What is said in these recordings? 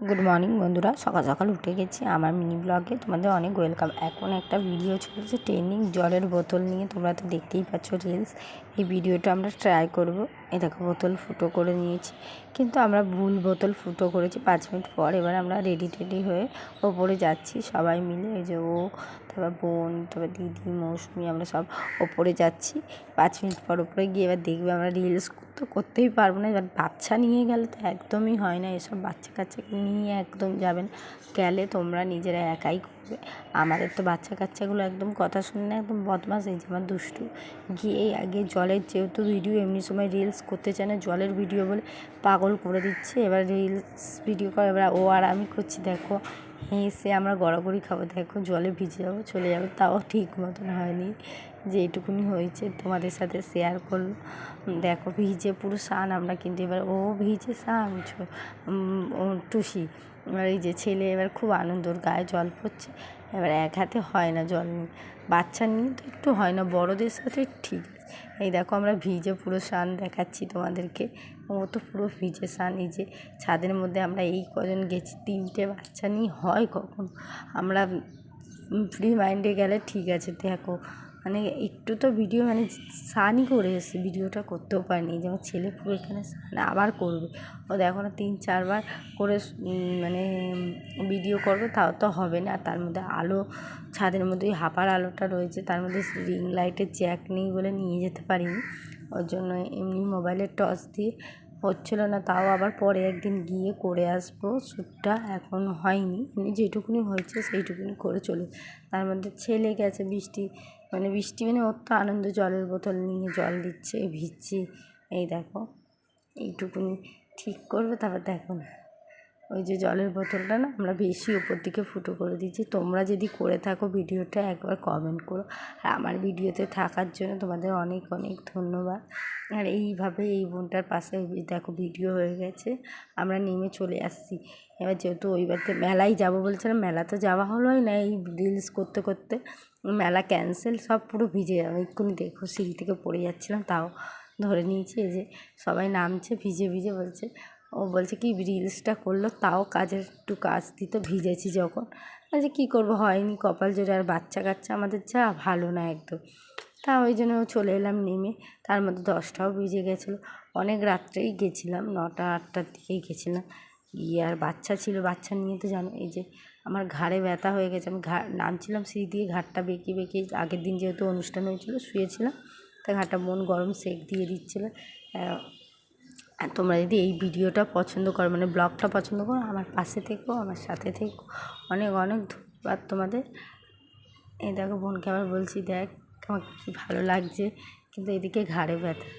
Good morning বন্ধুরা, সকাল সকাল উঠে গেছি। আমার মিনি ব্লগে তোমাদের অনেক ওয়েলকাম। এখন একটা ভিডিও চলেছে ট্রেনিং জলের বোতল নিয়ে, তোমরা তো দেখতেই পাচ্ছ রিলস। এই ভিডিওটা আমরা ট্রাই করব। এই দেখো বোতল ফুটো করে নিয়েছি, কিন্তু আমরা ভুল বোতল ফুটো করেছি 5 মিনিট পর। এবার আমরা রেডি হয়ে ওপরে যাচ্ছি সবাই মিলে। এই যে ও, তারপর বোন, তারপর দিদি, মৌসুমি, আমরা সব ওপরে যাচ্ছি। 5 মিনিট পর ওপরে গিয়ে এবার দেখবে আমরা রিলস তো করতেই পারবো না। এবার বাচ্চা নিয়ে গেলে তো একদমই হয় না, এসব বাচ্চা কাচ্চাকে নিয়ে একদম যাবেন। গেলে তোমরা নিজেরা একাই করবে। আমাদের তো বাচ্চা কাচ্চাগুলো একদম কথা শুনে না, একদম বদমাশ। এই যে আমার দুষ্টু গিয়ে আগে জলের যেহেতু ভিডিও এমনি সময় রিলস করতে চায় না, জলের ভিডিও বলে পাগল করে দিচ্ছে। এবার রিলস ভিডিও করে, এবার ও আর আমি করছি। দেখো হেসে আমরা গড়াগড়ি খাবো, দেখো জলে ভিজে যাবো, চলে যাবো। তাও ঠিক মতন হয়নি, যে এইটুকুনি হয়েছে তোমাদের সাথে শেয়ার করলো। দেখো ভিজে পুরো স্নান আমরা, কিন্তু এবার ও ভিজে স্নান টুসি। এবার এই যে ছেলে এবার খুব আনন্দর গায়ে জল পড়ছে। এবার এক হাতে হয় না জল নিয়ে, বাচ্চা নিয়ে তো একটু হয় না, বড়দের সাথে ঠিক আছে। এই দেখো আমরা ভিজে পুরো স্নান দেখাচ্ছি তোমাদেরকে। ও তো পুরো ভিজে স্নান। এই যে ছাদের মধ্যে আমরা এই কজন গেছি, 3টে বাচ্চা নিয়ে হয় কখন। আমরা ফ্রি মাইন্ডে গেলে ঠিক আছে। দেখো মানে একটু তো ভিডিও মানে স্নানই করে এসেছে, ভিডিওটা করতেও পারিনি। যে আমার ছেলে পুরো এখানে স্নান আবার করবে। ও দেখো না 3-4 বার করে মানে ভিডিও করবে, তাও তো হবে না। তার মধ্যে আলো, ছাদের মধ্যে ওই হাঁপার আলোটা রয়েছে, তার মধ্যে রিং লাইটের জ্যাক নেই বলে নিয়ে যেতে পারিনি। ওর জন্য এমনি মোবাইলের টর্চ দিয়ে হচ্ছিলো না। তাও আবার পরে একদিন গিয়ে করে আসবো। শ্যুটটা এখন হয়নি, এমনি যেটুকুনি হয়েছে সেইটুকুনি করে চলে। তার মধ্যে ছেলে গেছে বৃষ্টি মানে ওর তো আনন্দ, জলের বোতল নিয়ে জল দিচ্ছে, ভিজছি। এই দেখো এইটুকুনি ঠিক করবে। তারপর দেখো না ওই যে জলের বোতলটা না আমরা বেশি উপর দিকে ফুটো করে দিচ্ছি। তোমরা যদি করে থাকো ভিডিওটা একবার কমেন্ট করো। আর আমার ভিডিওতে থাকার জন্য তোমাদের অনেক অনেক ধন্যবাদ। আর এইভাবে এই বোনটার পাশে দেখো ভিডিও হয়ে গেছে, আমরা নেমে চলে আসছি। এবার যেহেতু ওই বাড়িতে মেলায় যাবো বলছিলাম, মেলা তো যাওয়া হলোই না। এই রিলস করতে করতে মেলা ক্যান্সেল, সব পুরো ভিজে যাবে। এক্ষুনি দেখো সিঁড়ি থেকে পড়ে যাচ্ছিলাম, তাও ধরে নিয়েছি। এই যে সবাই নামছে ভিজে ভিজে, বলছে ও বলছে কি রিলসটা করলো, তাও কাজের একটু কাজ দিত ভিজেছি যখন। যে কী করবো, হয়নি, কপাল জোরে। আর বাচ্চা কাচ্চা আমাদের যা ভালো না একদম। তা ওই জন্য চলে এলাম নেমে। তার মধ্যে 10টাও বেজে গেছিলো। অনেক রাত্রেই গেছিলাম, 9টা-8টার দিকেই গেছিলাম। গিয়ে আর বাচ্চা ছিল, বাচ্চা নিয়ে তো জানো এই যে আমার ঘাড়ে ব্যথা হয়ে গেছে। আমি নামছিলাম সিঁড়ি দিয়ে, ঘাটটা বেঁকিয়ে বেঁকিয়ে, আগের দিন যেহেতু অনুষ্ঠান হয়েছিলো শুয়েছিলাম, তা ঘাটটা বোন গরম সেক দিয়ে দিচ্ছিলো। আর তোমরা যদি এই ভিডিওটা পছন্দ করো, মানে ব্লগটা পছন্দ করো, আমার পাশে থেকো, আমার সাথে থেকো। অনেক অনেক ধন্যবাদ তোমাদের। এই দেখো বোনকে আবার বলছি, দেখ আমার কী ভালো লাগছে, কিন্তু এদিকে ঘাড়ে ব্যথা।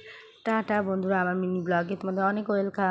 টাটা বন্ধুরা, আমার মিনি ব্লগে তোমাদের অনেক ওয়েলকাম।